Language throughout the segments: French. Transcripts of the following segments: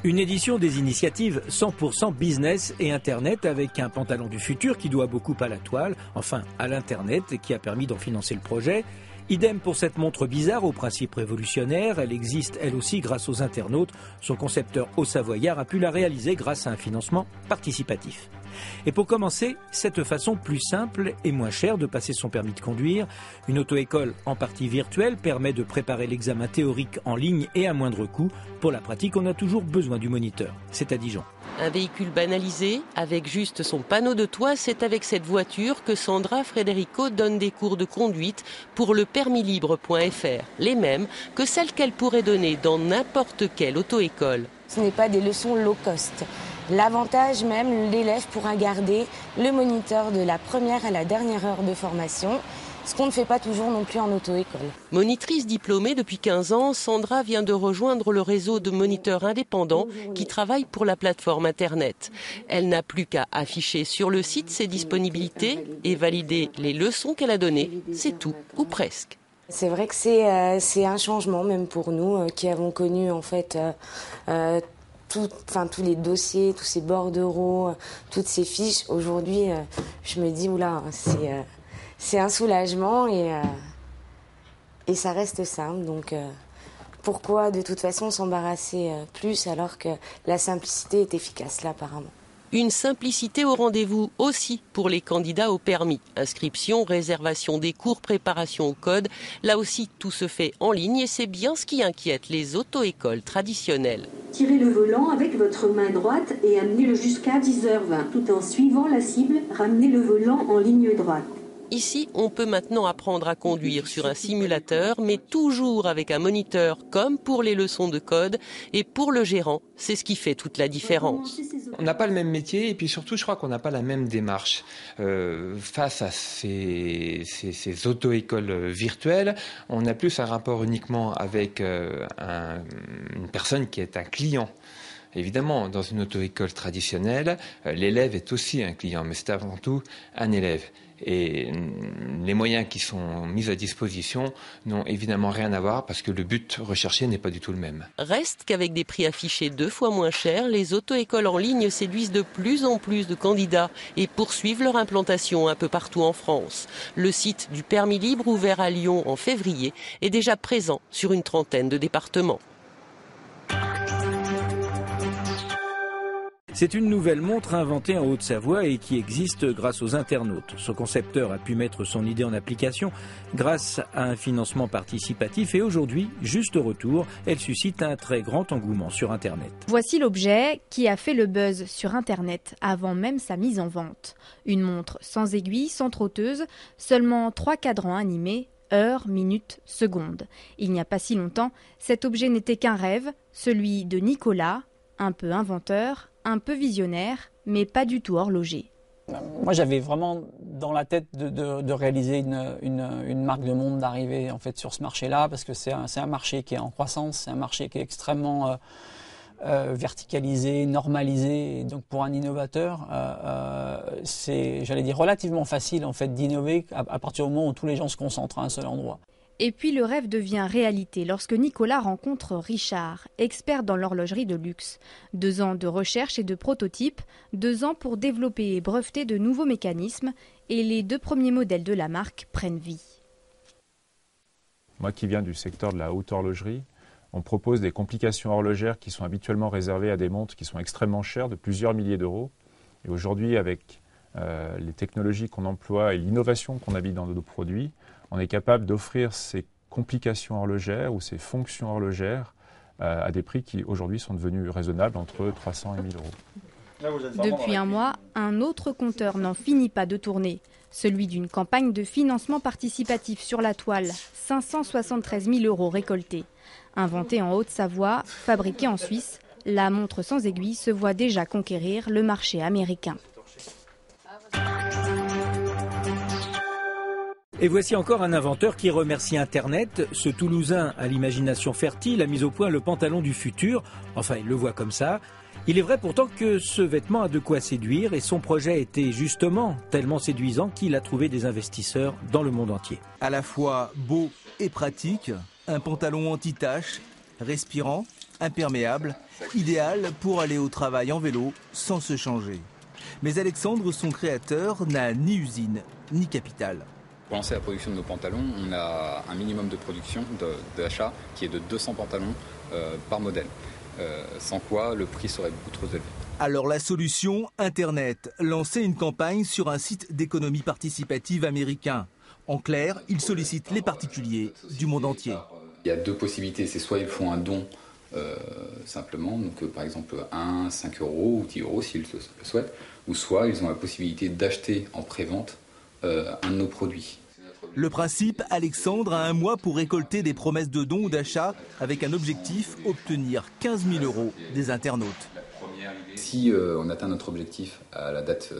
Une édition des initiatives 100% business et Internet avec un pantalon du futur qui doit beaucoup à la toile, enfin à l'Internet et qui a permis d'en financer le projet. Idem pour cette montre bizarre au principe révolutionnaire, elle existe elle aussi grâce aux internautes. Son concepteur haut-savoyard a pu la réaliser grâce à un financement participatif. Et pour commencer, cette façon plus simple et moins chère de passer son permis de conduire, une auto-école en partie virtuelle permet de préparer l'examen théorique en ligne et à moindre coût. Pour la pratique, on a toujours besoin du moniteur. C'est à Dijon. Un véhicule banalisé, avec juste son panneau de toit, c'est avec cette voiture que Sandra Frederico donne des cours de conduite pour le permislibre.fr, les mêmes que celles qu'elle pourrait donner dans n'importe quelle auto-école. Ce n'est pas des leçons low cost. L'avantage même, l'élève pourra garder le moniteur de la première à la dernière heure de formation, ce qu'on ne fait pas toujours non plus en auto-école. Monitrice diplômée depuis 15 ans, Sandra vient de rejoindre le réseau de moniteurs indépendants qui travaillent pour la plateforme Internet. Elle n'a plus qu'à afficher sur le site ses disponibilités et valider les leçons qu'elle a données. C'est tout, ou presque. C'est vrai que c'est un changement même pour nous qui avons connu en fait tous les dossiers, tous ces bordereaux, toutes ces fiches. Aujourd'hui, je me dis oula, c'est un soulagement et ça reste simple. Donc pourquoi de toute façon s'embarrasser plus alors que la simplicité est efficace là apparemment. Une simplicité au rendez-vous aussi pour les candidats au permis. Inscription, réservation des cours, préparation au code. Là aussi, tout se fait en ligne et c'est bien ce qui inquiète les auto-écoles traditionnelles. Tirez le volant avec votre main droite et amenez-le jusqu'à 10h20. Tout en suivant la cible, ramenez le volant en ligne droite. Ici, on peut maintenant apprendre à conduire sur un simulateur, mais toujours avec un moniteur, comme pour les leçons de code. Et pour le gérant, c'est ce qui fait toute la différence. On n'a pas le même métier et puis surtout, je crois qu'on n'a pas la même démarche. Face à ces auto-écoles virtuelles, on a plus un rapport uniquement avec une personne qui est un client. Évidemment, dans une auto-école traditionnelle, l'élève est aussi un client, mais c'est avant tout un élève. Et les moyens qui sont mis à disposition n'ont évidemment rien à voir parce que le but recherché n'est pas du tout le même. Reste qu'avec des prix affichés 2 fois moins chers, les auto-écoles en ligne séduisent de plus en plus de candidats et poursuivent leur implantation un peu partout en France. Le site du Permis Libre, ouvert à Lyon en février, est déjà présent sur une trentaine de départements. C'est une nouvelle montre inventée en Haute-Savoie et qui existe grâce aux internautes. Son concepteur a pu mettre son idée en application grâce à un financement participatif et aujourd'hui, juste retour, elle suscite un très grand engouement sur Internet. Voici l'objet qui a fait le buzz sur Internet avant même sa mise en vente. Une montre sans aiguille, sans trotteuse, seulement 3 cadrans animés, heures, minutes, secondes. Il n'y a pas si longtemps, cet objet n'était qu'un rêve, celui de Nicolas, un peu inventeur, un peu visionnaire, mais pas du tout horloger. Moi, j'avais vraiment dans la tête de réaliser une marque de montre, d'arriver en fait sur ce marché-là, parce que c'est un marché qui est en croissance, c'est un marché qui est extrêmement verticalisé, normalisé. Et donc pour un innovateur, c'est, j'allais dire, relativement facile en fait d'innover à partir du moment où tous les gens se concentrent à un seul endroit. Et puis le rêve devient réalité lorsque Nicolas rencontre Richard, expert dans l'horlogerie de luxe. 2 ans de recherche et de prototypes, 2 ans pour développer et breveter de nouveaux mécanismes, et les 2 premiers modèles de la marque prennent vie. Moi qui viens du secteur de la haute horlogerie, on propose des complications horlogères qui sont habituellement réservées à des montres qui sont extrêmement chères, de plusieurs milliers d'euros. Et aujourd'hui, avec les technologies qu'on emploie et l'innovation qu'on habite dans nos produits, on est capable d'offrir ces complications horlogères ou ces fonctions horlogères à des prix qui aujourd'hui sont devenus raisonnables entre 300 et 1000 euros. Depuis un mois, un autre compteur n'en finit pas de tourner. Celui d'une campagne de financement participatif sur la toile, 573 000 euros récoltés. Inventée en Haute-Savoie, fabriquée en Suisse, la montre sans aiguille se voit déjà conquérir le marché américain. Et voici encore un inventeur qui remercie Internet. Ce Toulousain à l'imagination fertile a mis au point le pantalon du futur. Enfin, il le voit comme ça. Il est vrai pourtant que ce vêtement a de quoi séduire et son projet était justement tellement séduisant qu'il a trouvé des investisseurs dans le monde entier. À la fois beau et pratique, un pantalon anti-tache, respirant, imperméable, idéal pour aller au travail en vélo sans se changer. Mais Alexandre, son créateur, n'a ni usine ni capital. Pour lancer la production de nos pantalons, on a un minimum de production, d'achat, qui est de 200 pantalons par modèle. Sans quoi, le prix serait beaucoup trop élevé. Alors la solution, Internet. Lancer une campagne sur un site d'économie participative américain. En clair, il sollicite les particuliers du monde entier. Il y a deux possibilités. C'est soit ils font un don simplement, donc par exemple 1, 5 euros ou 10 euros s'ils le souhaitent, ou soit ils ont la possibilité d'acheter en pré-vente un de nos produits. Le principe, Alexandre a un mois pour récolter des promesses de dons ou d'achat avec un objectif, obtenir 15 000 euros des internautes. Si on atteint notre objectif à la date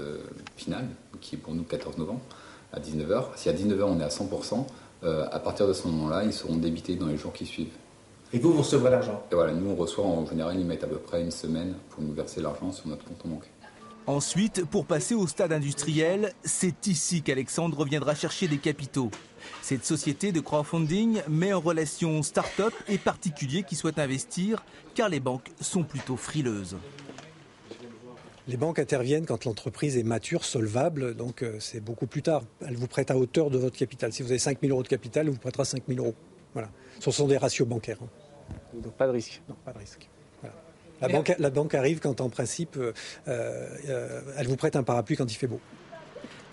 finale, qui est pour nous 14 novembre, à 19h, si à 19h on est à 100%, à partir de ce moment-là, ils seront débités dans les jours qui suivent. Et vous recevrez l'argent? Et voilà, nous on reçoit en général, ils mettent à peu près une semaine pour nous verser l'argent sur notre compte en banque. Ensuite, pour passer au stade industriel, c'est ici qu'Alexandre viendra chercher des capitaux. Cette société de crowdfunding met en relation start-up et particuliers qui souhaitent investir, car les banques sont plutôt frileuses. Les banques interviennent quand l'entreprise est mature, solvable, donc c'est beaucoup plus tard. Elles vous prêtent à hauteur de votre capital. Si vous avez 5 000 euros de capital, elle vous prêtera 5 000 euros. Voilà. Ce sont des ratios bancaires. Donc pas de risque. Non, pas de risque. Voilà. La banque arrive quand, en principe, elle vous prête un parapluie quand il fait beau.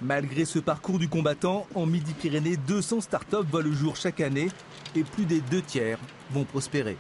Malgré ce parcours du combattant, en Midi-Pyrénées, 200 start-up voient le jour chaque année et plus des 2 tiers vont prospérer.